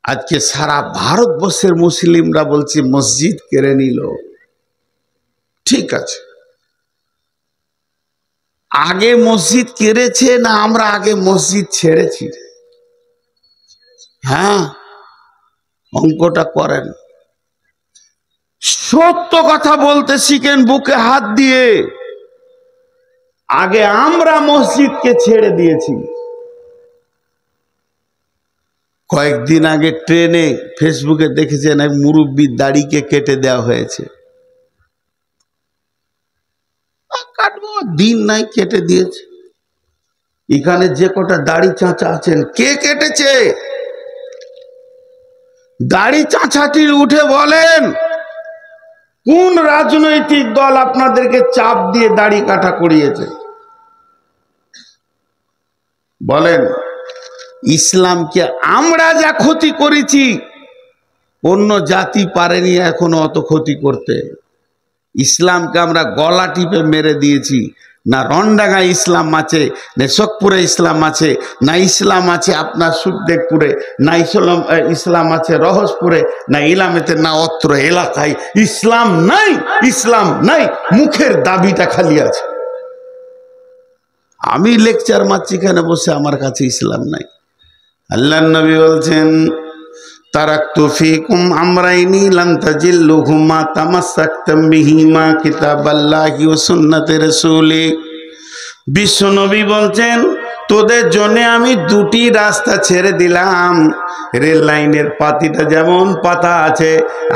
আজকে সারা ভারতবর্ষের মুসলিমরা বলছে মসজিদ কেড়ে নিল। ঠিক আছে, আগে মসজিদ কেড়েছে না আমরা আগে মসজিদ ছেড়েছি? হ্যাঁ, অঙ্কটা করেন। সত্য কথা বলতে শিখেন বুকে হাত দিয়ে। আগে আমরা মসজিদকে ছেড়ে দিয়েছি। কয়েকদিন আগে ট্রেনে ফেসবুকে দেখেছেন এক মুরব্বির দাড়িকে কেটে দেওয়া হয়েছে। কাটবো দিন নাই, কেটে দিয়েছে। এখানে যে কটা দাড়ি চাঁচা আছেন, কে কেটেছে? দাড়ি চাঁচাটির উঠে বলেন কোন রাজনৈতিক দল আপনাদেরকে চাপ দিয়ে দাড়ি কাটা করিয়েছে? বলেন। ইসলামকে আমরা যা ক্ষতি করেছি অন্য জাতি পারেনি এখনো অত ক্ষতি করতে। ইসলামকে আমরা গলা টিপে মেরে দিয়েছি। না রন্ডাঙ্গা ইসলাম আছে, না শোকপুরে ইসলাম আছে, না ইসলাম আছে আপনার সুখদেবপুরে, না ইসলাম আছে রহসপুরে, না ইলামেতে, না অত্র এলাকায় ইসলাম নাই। ইসলাম নাই, মুখের দাবিটা খালি আছে। আমি লেকচার মারছি এখানে বসে, আমার কাছে ইসলাম নাই। আল্লাহর নবী বলছেন তারাকতু ফীকুম আমরাইনি লান তাজিল্লু মা তামাসসাকতুম বিহিমা কিতাবাল্লাহি ওয়া সুন্নাতি রাসূলি। বিশ্ব নবী বলছেন তোদের জন্য আমি দুটি রাস্তা ছেড়ে দিলাম। রেল লাইনের পাতিটা যেমন পাতা আছে,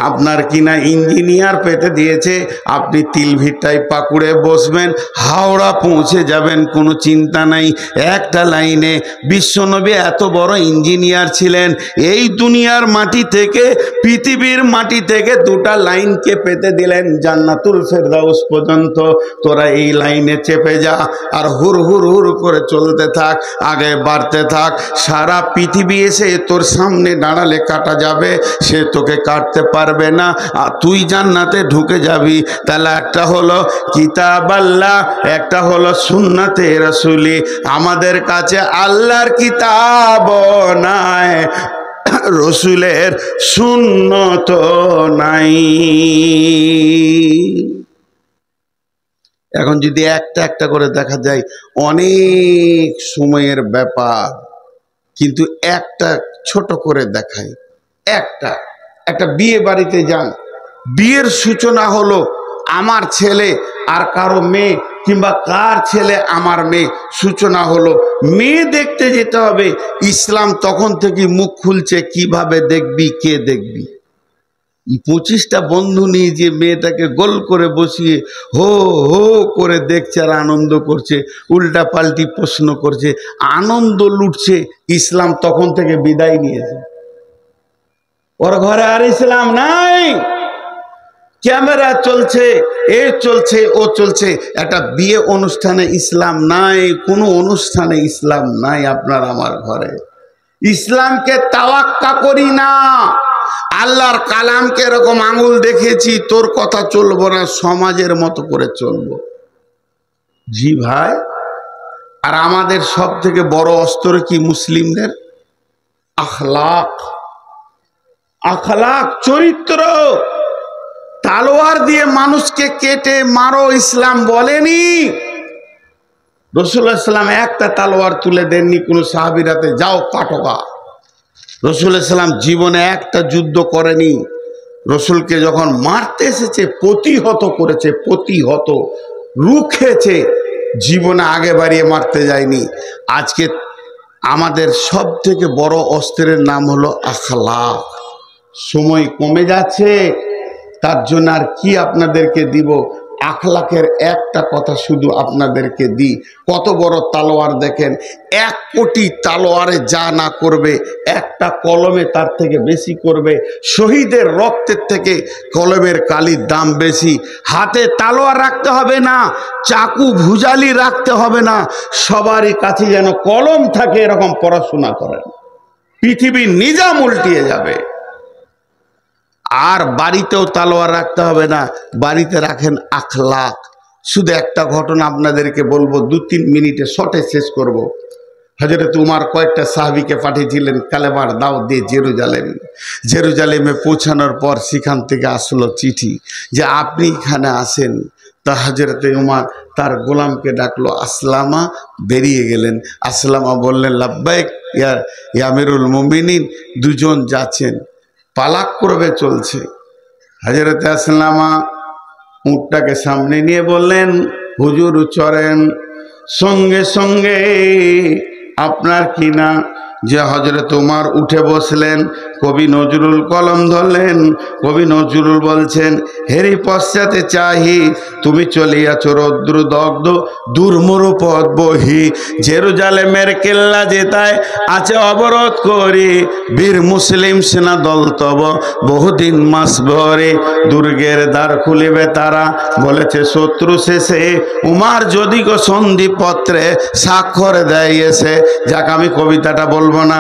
আপনার কিনা ইঞ্জিনিয়ার পেতে দিয়েছে, আপনি তিলভিটায় পাকুড়ে বসবেন, হাওড়া পৌঁছে যাবেন, কোনো চিন্তা নাই। একটা লাইনে বিশ্বনবী এত বড় ইঞ্জিনিয়ার ছিলেন, এই দুনিয়ার মাটি থেকে পৃথিবীর মাটি থেকে দুটা লাইনকে পেতে দিলেন জান্নাতুল ফেরদাউস পর্যন্ত। তোরা এই লাইনে চেপে যা আর হুর হুর হুর করে চলতে থাক, আগে বাড়তে থাক। সারা পৃথিবী এসে তোর সামনে দাঁড়ালে কাটা যাবে, সে তোকে কাটতে পারবে না, আর তুই জান্নাতে ঢুকে যাবি। তাহলে একটা হলো কিতাব আল্লাহ, একটা হলো সুন্নাতে রাসূলি। আমাদের কাছে আল্লাহর কিতাব নাই, রসুলের সুন্নত নাই। এখন যদি একটা একটা করে দেখা যায় অনেক সময়ের ব্যাপার, কিন্তু একটা ছোট করে দেখাই। একটা বিয়ে বাড়িতে যান, বিয়ের সূচনা হলো আমার ছেলে আর কারো মেয়ে, কিংবা কার ছেলে আমার মেয়ে, সূচনা হলো মেয়ে দেখতে যেতে হবে। ইসলাম তখন থেকে মুখ খুলছে, কিভাবে দেখবি, কে দেখবি। 25টা বন্ধু নিয়ে যে মেয়েটাকে গোল করে বসিয়ে হো হো করে দেখছে আর আনন্দ করছে, উল্টা পাল্টি প্রশ্ন করছে, আনন্দ লুটছে। ইসলাম তখন থেকে বিদায় নিয়েছে। ওর ঘরে আর ইসলাম নাই। ক্যামেরা চলছে, এ চলছে, ও চলছে। একটা বিয়ে অনুষ্ঠানে ইসলাম নাই, কোনো অনুষ্ঠানে ইসলাম নাই আপনার আমার ঘরে। ইসলামকে তাওয়াক্কা করি না। আল্লাহর কালামকে এরকম আঙুল দেখেছি, তোর কথা চলবো না, সমাজের মতো করে চলবো। জি ভাই। আর আমাদের সব থেকে বড় অস্ত্র কি মুসলিমদের? আখলাক। আখলাক, চরিত্র। তালোয়ার দিয়ে মানুষকে কেটে মারো ইসলাম বলেনি। রাসূলুল্লাহ সাল্লাল্লাহু আলাইহি ওয়াসাল্লাম একটা তালোয়ার তুলে দেননি কোনো সাহাবীরাতে যাও কাটোগা। রাসূলুল্লাহ সাল্লাল্লাহু আলাইহি ওয়াসাল্লাম জীবনে একটা যুদ্ধ করেনি। রসুলকে যখন মারতে এসেছে প্রতিহত করেছে, প্রতিহত রুখেছে, জীবনে আগে বাড়িয়ে মারতে যায়নি। আজকে আমাদের সব থেকে বড় অস্ত্রের নাম হলো আখলাক। সময় কমে যাচ্ছে, তার জন্য আর কি আপনাদেরকে দিব। আখলাকের একটা কথা শুধু আপনাদেরকে দিই। কত বড় তালোয়ার দেখেন, 1 কোটি তালোয়ারে যা না করবে, একটা কলমে তার থেকে বেশি করবে। শহীদের রক্তের থেকে কলমের কালির দাম বেশি। হাতে তালোয়ার রাখতে হবে না, চাকু ভুজালি রাখতে হবে না, সবারই কাছে যেন কলম থাকে, এরকম পড়াশোনা করেন, পৃথিবীর নিজাম উল্টিয়ে যাবে। আর বাড়িতেও তালোয়ার রাখতে হবে না, বাড়িতে রাখেন আখলাক। শুধু একটা ঘটনা আপনাদেরকে বলবো, 2-3 মিনিটে শর্টে শেষ করব। হযরত উমর কয়েকটা সাহাবীকে পাঠিয়েছিলেন কালেমার দাওয়াত দিয়ে জেরুজালেমে পৌঁছানোর পর সেখান থেকে আসলো চিঠি যে আপনি এখানে আসেন। তা হযরত উমর তার গোলামকে ডাকলো, আসলামা বেরিয়ে গেলেন। আসলামা বললেন, লাব্বাইক ইয়া আমিরুল মুমিনিন। দুজন যাচ্ছেন, পালাক করবে চলছে। হযরত আসলামা উটটাকে সামনে নিয়ে বললেন, হুজুর চড়েন। সঙ্গে সঙ্গে আপনার কিনা যে হযরত উমর উঠে বসলেন, কবি নজরুল কলম ধরলেন। কবি নজরুল বলছেন, হেরি পশ্চাতে চাহি তুমি চলিয়াছ রৌদ্র দগ্ধ দুর্মরু পথ বহি, জেরুজালেমের কেল্লা যেতায় আছে অবরোধ করি, বীর মুসলিম সেনা দল তব বহুদিন মাস ভরে, দুর্গের দ্বার খুলিবে তারা বলেছে শত্রু শেষে, উমর যদি গো সন্ধিপত্রে স্বাক্ষর দেয় এসে। যাক, আমি কবিতাটা বলবো না।